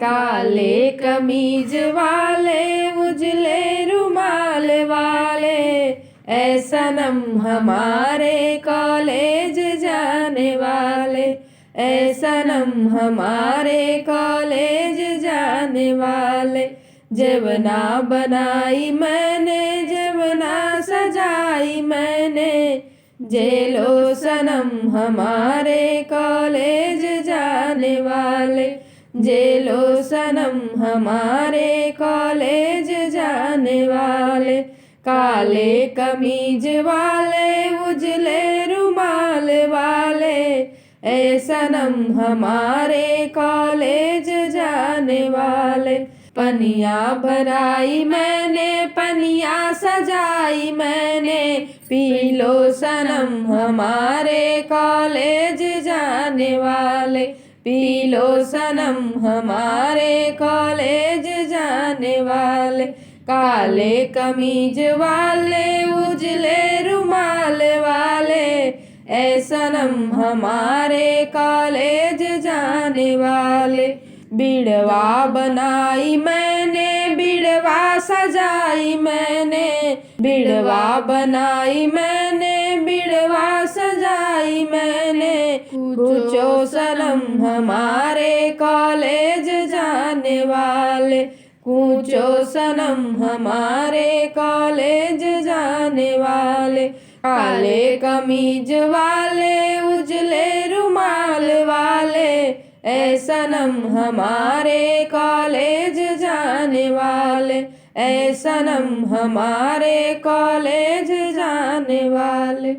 काले कमीज वाले उजले रुमाल वाले, ऐ सनम हमारे कॉलेज जाने वाले, ऐ सनम हमारे कॉलेज जाने वाले। जवना बनाई मैंने जवना सजाई मैंने, जेलो सनम हमारे कॉलेज जाने वाले, जेलो सनम हमारे कॉलेज जाने वाले। काले कमीज वाले उजले रुमाल वाले, ऐ सनम हमारे कॉलेज जाने वाले। पनिया भराई मैंने पनिया सजाई मैंने, पी लो सनम हमारे कॉलेज जाने वाले, पी लो सनम हमारे कॉलेज जाने वाले। काले कमीज वाले उजले रुमाल वाले, ऐ सनम हमारे कॉलेज जाने वाले। बिड़वा बनाई मैंने बिड़वा सजाई मैंने, बिड़वा बनाई मैंने बिड़वा सजाई मैंने, पूछो सनम हमारे कॉलेज जाने वाले, पूछो सनम हमारे कॉलेज जाने वाले। काले कमीज वाले उजले रुमाल वाले, ऐ सनम हमारे कॉलेज जाने वाले, ऐ सनम हमारे कॉलेज जाने वाले।